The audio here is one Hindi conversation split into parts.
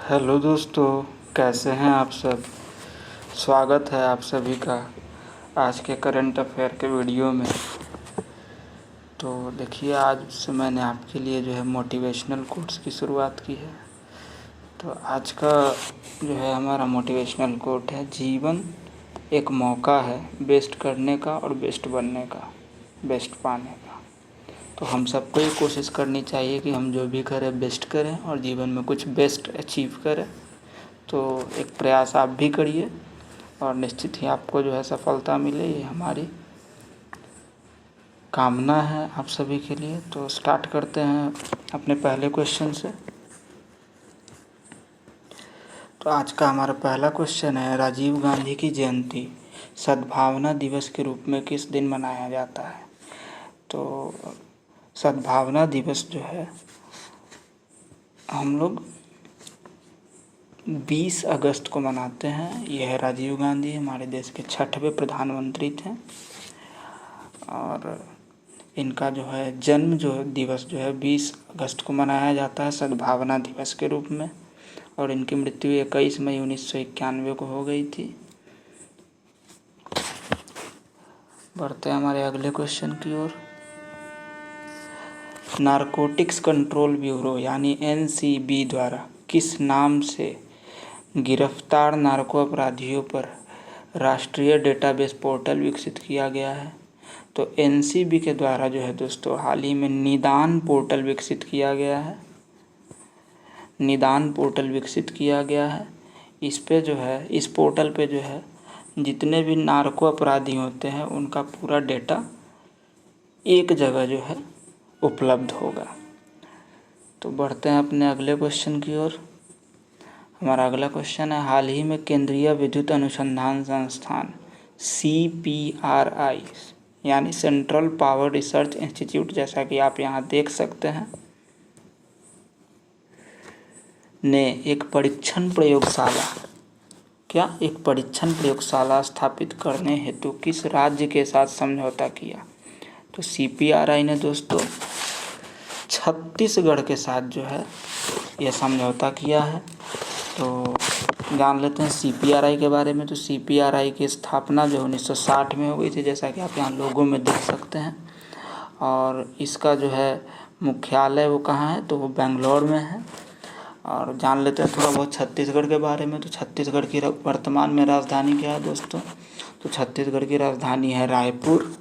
हेलो दोस्तों, कैसे हैं आप सब। स्वागत है आप सभी का आज के करंट अफेयर के वीडियो में। तो देखिए, आज से मैंने आपके लिए जो है मोटिवेशनल कोट्स की शुरुआत की है। तो आज का जो है हमारा मोटिवेशनल कोट है, जीवन एक मौका है बेस्ट करने का और बेस्ट बनने का, बेस्ट पाने का। तो हम सबको ये कोशिश करनी चाहिए कि हम जो भी करें बेस्ट करें और जीवन में कुछ बेस्ट अचीव करें। तो एक प्रयास आप भी करिए और निश्चित ही आपको जो है सफलता मिले, ये हमारी कामना है आप सभी के लिए। तो स्टार्ट करते हैं अपने पहले क्वेश्चन से। तो आज का हमारा पहला क्वेश्चन है, राजीव गांधी की जयंती सद्भावना दिवस के रूप में किस दिन मनाया जाता है। तो सद्भावना दिवस जो है हम लोग 20 अगस्त को मनाते हैं। यह राजीव गांधी हमारे देश के 6वें प्रधानमंत्री थे और इनका जो है जन्म जो दिवस जो है 20 अगस्त को मनाया जाता है सद्भावना दिवस के रूप में, और इनकी मृत्यु 21 मई 1991 को हो गई थी। बढ़ते हैं हमारे अगले क्वेश्चन की ओर। नारकोटिक्स कंट्रोल ब्यूरो यानी एनसीबी द्वारा किस नाम से गिरफ्तार नार्को अपराधियों पर राष्ट्रीय डेटाबेस पोर्टल विकसित किया गया है। तो एनसीबी के द्वारा जो है दोस्तों हाल ही में निदान पोर्टल विकसित किया गया है। निदान पोर्टल विकसित किया गया है। इस पोर्टल पे जो है जितने भी नार्को अपराधी होते हैं उनका पूरा डेटा एक जगह जो है उपलब्ध होगा। तो बढ़ते हैं अपने अगले क्वेश्चन की ओर। हमारा अगला क्वेश्चन है, हाल ही में केंद्रीय विद्युत अनुसंधान संस्थान CPRI यानी सेंट्रल पावर रिसर्च इंस्टीट्यूट, जैसा कि आप यहाँ देख सकते हैं, ने एक परीक्षण प्रयोगशाला स्थापित करने हेतु किस राज्य के साथ समझौता किया। तो CPRI ने दोस्तों छत्तीसगढ़ के साथ जो है यह समझौता किया है। तो जान लेते हैं CPRI के बारे में। तो CPRI की स्थापना जो 1960 में हो गई थी, जैसा कि आप यहाँ लोगों में देख सकते हैं। और इसका जो है मुख्यालय वो कहाँ है, तो वो बेंगलोर में है। और जान लेते हैं थोड़ा बहुत छत्तीसगढ़ के बारे में। तो छत्तीसगढ़ की वर्तमान में राजधानी क्या है दोस्तों, तो छत्तीसगढ़ की राजधानी है रायपुर।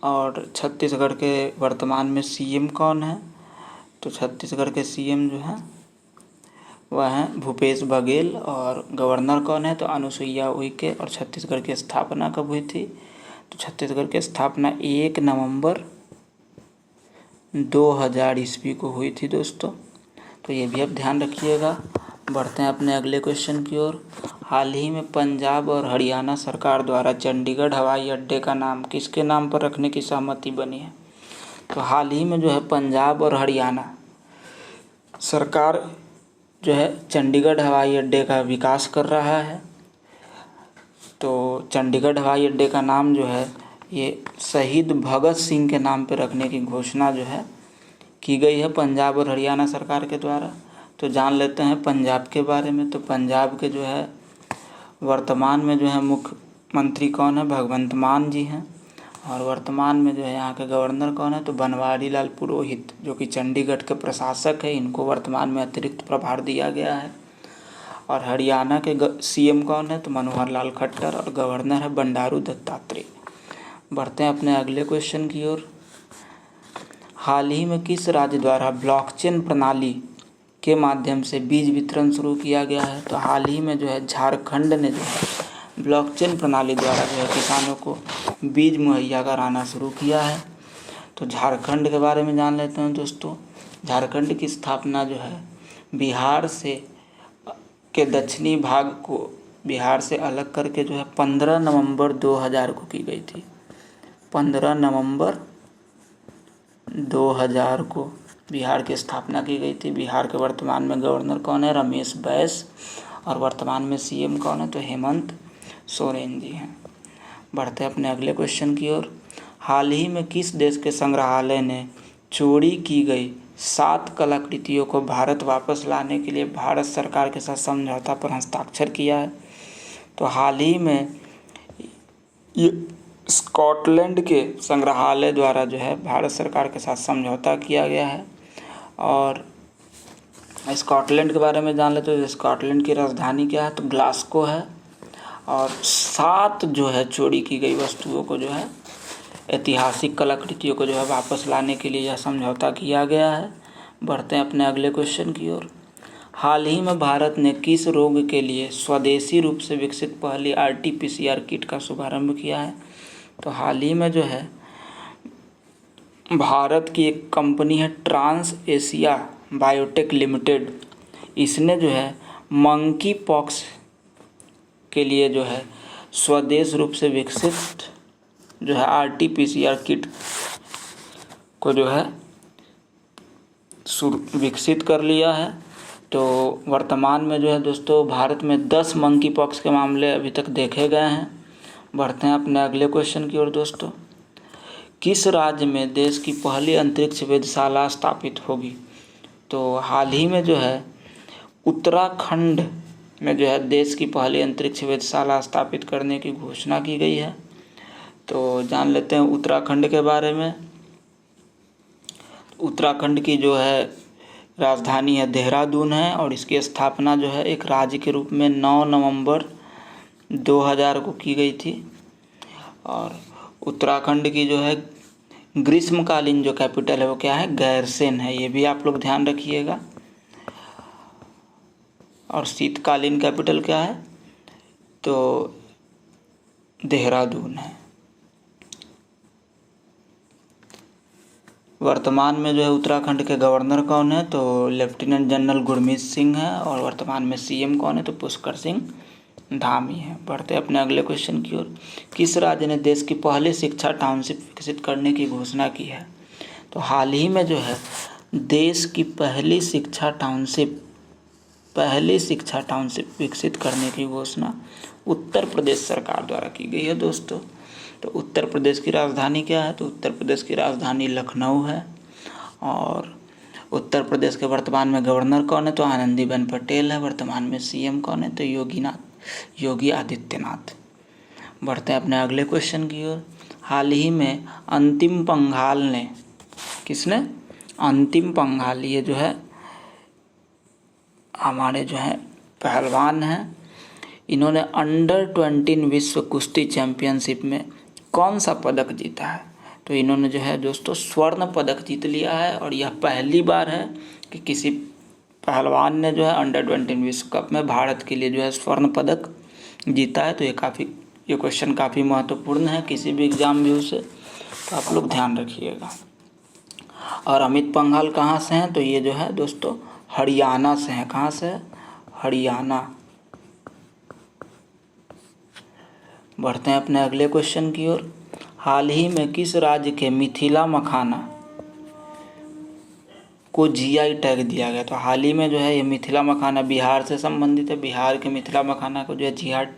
और छत्तीसगढ़ के वर्तमान में CM कौन है, तो छत्तीसगढ़ के CM जो है वह हैं भूपेश बघेल। और गवर्नर कौन है, तो अनुसुईया उइके। और छत्तीसगढ़ की स्थापना कब हुई थी, तो छत्तीसगढ़ की स्थापना 1 नवंबर 2000 ईस्वी को हुई थी दोस्तों। तो ये भी आप ध्यान रखिएगा। बढ़ते हैं अपने अगले क्वेश्चन की ओर। हाल ही में पंजाब और हरियाणा सरकार द्वारा चंडीगढ़ हवाई अड्डे का नाम किसके नाम पर रखने की सहमति बनी है। तो हाल ही में जो है पंजाब और हरियाणा सरकार जो है चंडीगढ़ हवाई अड्डे का विकास कर रहा है। तो चंडीगढ़ हवाई अड्डे का नाम जो है ये शहीद भगत सिंह के नाम पर रखने की घोषणा जो है की गई है पंजाब और हरियाणा सरकार के द्वारा। तो जान लेते हैं पंजाब के बारे में। तो पंजाब के जो है वर्तमान में जो है मुख्यमंत्री कौन है, भगवंत मान जी हैं। और वर्तमान में जो है यहाँ के गवर्नर कौन है, तो बनवारी लाल पुरोहित, जो कि चंडीगढ़ के प्रशासक है। इनको वर्तमान में अतिरिक्त प्रभार दिया गया है। और हरियाणा के CM कौन है, तो मनोहर लाल खट्टर। और गवर्नर है बंडारू दत्तात्रेय। बढ़ते हैं अपने अगले क्वेश्चन की ओर। हाल ही में किस राज्य द्वारा ब्लॉकचेन प्रणाली के माध्यम से बीज वितरण शुरू किया गया है। तो हाल ही में जो है झारखंड ने जो है ब्लॉकचेन प्रणाली द्वारा जो है किसानों को बीज मुहैया कराना शुरू किया है। तो झारखंड के बारे में जान लेते हैं दोस्तों। झारखंड की स्थापना जो है बिहार से के दक्षिणी भाग को बिहार से अलग करके जो है 15 नवंबर 2000 को की गई थी। 15 नवंबर 2000 को बिहार की स्थापना की गई थी। बिहार के वर्तमान में गवर्नर कौन है, रमेश बैस। और वर्तमान में CM कौन है, तो हेमंत सोरेन जी हैं। बढ़ते अपने अगले क्वेश्चन की ओर। हाल ही में किस देश के संग्रहालय ने चोरी की गई 7 कलाकृतियों को भारत वापस लाने के लिए भारत सरकार के साथ समझौता पर हस्ताक्षर किया है। तो हाल ही में ये स्कॉटलैंड के संग्रहालय द्वारा जो है भारत सरकार के साथ समझौता किया गया है। और स्कॉटलैंड के बारे में जान लेते तो स्कॉटलैंड की राजधानी क्या है, तो ग्लासगो है। और 7 जो है चोरी की गई वस्तुओं को जो है, ऐतिहासिक कलाकृतियों को जो है वापस लाने के लिए यह समझौता किया गया है। बढ़ते हैं अपने अगले क्वेश्चन की ओर। हाल ही में भारत ने किस रोग के लिए स्वदेशी रूप से विकसित पहली RT-PCR किट का शुभारंभ किया है? तो हाल ही में जो है भारत की एक कंपनी है ट्रांस एशिया बायोटेक लिमिटेड, इसने जो है मंकी पॉक्स के लिए जो है स्वदेश रूप से विकसित जो है RT-PCR किट को जो है विकसित कर लिया है। तो वर्तमान में जो है दोस्तों भारत में 10 मंकी पॉक्स के मामले अभी तक देखे गए हैं। बढ़ते हैं अपने अगले क्वेश्चन की ओर दोस्तों। किस राज्य में देश की पहली अंतरिक्ष वेधशाला स्थापित होगी? तो हाल ही में जो है उत्तराखंड में जो है देश की पहली अंतरिक्ष वेधशाला स्थापित करने की घोषणा की गई है। तो जान लेते हैं उत्तराखंड के बारे में। उत्तराखंड की जो है राजधानी है देहरादून है और इसकी स्थापना जो है एक राज्य के रूप में 9 नवंबर 2000 को की गई थी। और उत्तराखंड की जो है ग्रीष्मकालीन जो कैपिटल है वो क्या है, गैरसेन है, ये भी आप लोग ध्यान रखिएगा। और शीतकालीन कैपिटल क्या है, तो देहरादून है। वर्तमान में जो है उत्तराखंड के गवर्नर कौन है, तो लेफ्टिनेंट जनरल गुरमीत सिंह है। और वर्तमान में CM कौन है, तो पुष्कर सिंह धामी है। बढ़ते अपने अगले क्वेश्चन की ओर। किस राज्य ने देश की पहली शिक्षा टाउनशिप विकसित करने की घोषणा की है? तो हाल ही में जो है देश की पहली शिक्षा टाउनशिप विकसित करने की घोषणा उत्तर प्रदेश सरकार द्वारा की गई है दोस्तों। तो उत्तर प्रदेश की राजधानी क्या है, तो उत्तर प्रदेश की राजधानी लखनऊ है। और उत्तर प्रदेश के वर्तमान में गवर्नर कौन है, तो आनंदीबेन पटेल है। वर्तमान में CM कौन है, तो योगी आदित्यनाथ। बढ़ते हैं अपने अगले क्वेश्चन की ओर। हाल ही में अंतिम पंघाल ने, किसने, अंतिम पंघाल, ये जो है हमारे जो है पहलवान हैं, इन्होंने अंडर-20 विश्व कुश्ती चैंपियनशिप में कौन सा पदक जीता है? तो इन्होंने जो है दोस्तों स्वर्ण पदक जीत लिया है। और यह पहली बार है कि किसी पहलवान ने जो है अंडर-20 विश्व कप में भारत के लिए जो है स्वर्ण पदक जीता है। तो ये क्वेश्चन काफ़ी महत्वपूर्ण है किसी भी एग्जाम व्यू से, तो आप लोग ध्यान रखिएगा। और अमित पंघाल कहाँ से हैं, तो ये जो है दोस्तों हरियाणा से हैं। कहाँ से? हरियाणा। बढ़ते हैं अपने अगले क्वेश्चन की ओर। हाल ही में किस राज्य के मिथिला मखाना को GI टैग दिया गया? तो हाल ही में जो है ये मिथिला मखाना बिहार से संबंधित है। बिहार के मिथिला मखाना को जो है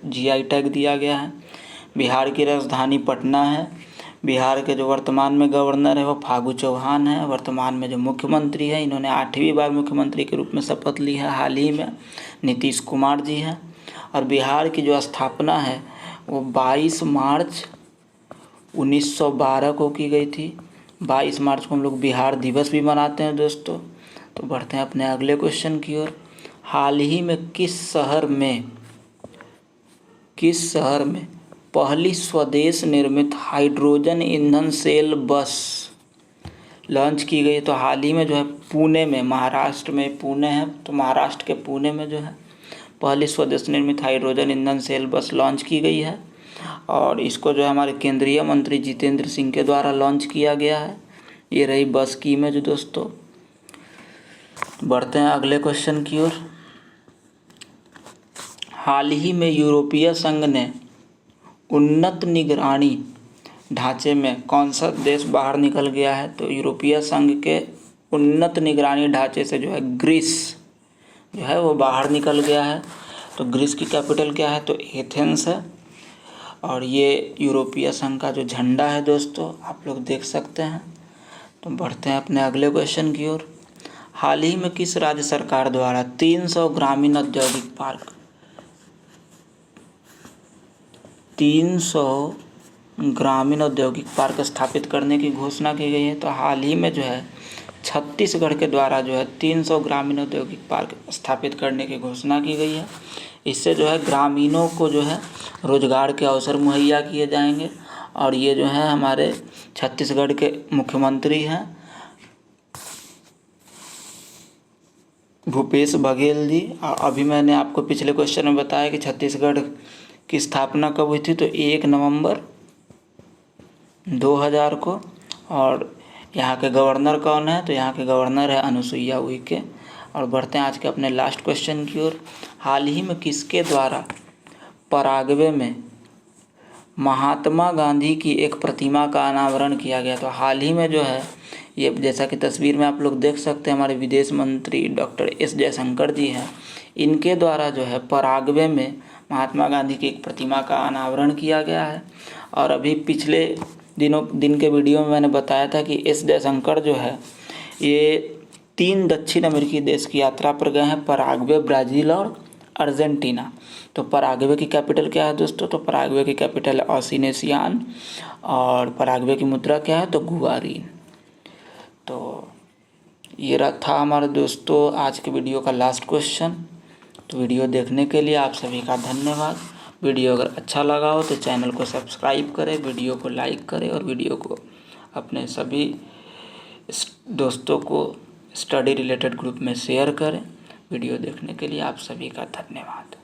GI टैग दिया गया है। बिहार की राजधानी पटना है। बिहार के जो वर्तमान में गवर्नर है वो फागू चौहान है। वर्तमान में जो मुख्यमंत्री है, इन्होंने 8वीं बार मुख्यमंत्री के रूप में शपथ ली है हाल ही में, नीतीश कुमार जी हैं। और बिहार की जो स्थापना है वो 22 मार्च 1912 को की गई थी। 22 मार्च को हम लोग बिहार दिवस भी मनाते हैं दोस्तों। तो बढ़ते हैं अपने अगले क्वेश्चन की ओर। हाल ही में किस शहर में पहली स्वदेश निर्मित हाइड्रोजन ईंधन सेल बस लॉन्च की गई? तो हाल ही में जो है पुणे में, महाराष्ट्र में पुणे है, तो महाराष्ट्र के पुणे में जो है पहली स्वदेश निर्मित हाइड्रोजन ईंधन सेल बस लॉन्च की गई है। और इसको जो है हमारे केंद्रीय मंत्री जितेंद्र सिंह के द्वारा लॉन्च किया गया है। ये रही बस की इमेज दोस्तों। बढ़ते हैं अगले क्वेश्चन की ओर। हाल ही में यूरोपीय संघ ने उन्नत निगरानी ढांचे में कौन सा देश बाहर निकल गया है? तो यूरोपीय संघ के उन्नत निगरानी ढांचे से जो है ग्रीस जो है वो बाहर निकल गया है। तो ग्रीस की कैपिटल क्या है? तो एथेंस है। और ये यूरोपीय संघ का जो झंडा है दोस्तों आप लोग देख सकते हैं। तो बढ़ते हैं अपने अगले क्वेश्चन की ओर। हाल ही में किस राज्य सरकार द्वारा 300 ग्रामीण औद्योगिक पार्क 300 ग्रामीण औद्योगिक पार्क स्थापित करने की घोषणा की गई है? तो हाल ही में जो है छत्तीसगढ़ के द्वारा जो है 300 ग्रामीण औद्योगिक पार्क स्थापित करने की घोषणा की गई है। इससे जो है ग्रामीणों को जो है रोजगार के अवसर मुहैया किए जाएंगे। और ये जो है हमारे छत्तीसगढ़ के मुख्यमंत्री हैं भूपेश बघेल जी। अभी मैंने आपको पिछले क्वेश्चन में बताया कि छत्तीसगढ़ की स्थापना कब हुई थी, तो 1 नवंबर 2000 को। और यहाँ के गवर्नर कौन है? तो यहाँ के गवर्नर है अनुसुईया उइके। और बढ़ते हैं आज के अपने लास्ट क्वेश्चन की ओर। हाल ही में किसके द्वारा पराग्वे में महात्मा गांधी की एक प्रतिमा का अनावरण किया गया? तो हाल ही में जो है ये, जैसा कि तस्वीर में आप लोग देख सकते हैं, हमारे विदेश मंत्री डॉक्टर एस जयशंकर जी हैं। इनके द्वारा जो है पराग्वे में महात्मा गांधी की एक प्रतिमा का अनावरण किया गया है। और अभी पिछले दिन के वीडियो में मैंने बताया था कि एस जयशंकर जो है ये 3 दक्षिण अमेरिकी देश की यात्रा पर गए हैं, पराग्वे, ब्राज़ील और अर्जेंटीना। तो पराग्वे की कैपिटल क्या है दोस्तों? तो पराग्वे की कैपिटल है ओसिनेसियान। और पराग्वे की मुद्रा क्या है? तो गुआरीन। तो ये था हमारे दोस्तों आज के वीडियो का लास्ट क्वेश्चन। तो वीडियो देखने के लिए आप सभी का धन्यवाद। वीडियो अगर अच्छा लगा हो तो चैनल को सब्सक्राइब करें, वीडियो को लाइक करें और वीडियो को अपने सभी दोस्तों को स्टडी रिलेटेड ग्रुप में शेयर करें। वीडियो देखने के लिए आप सभी का धन्यवाद।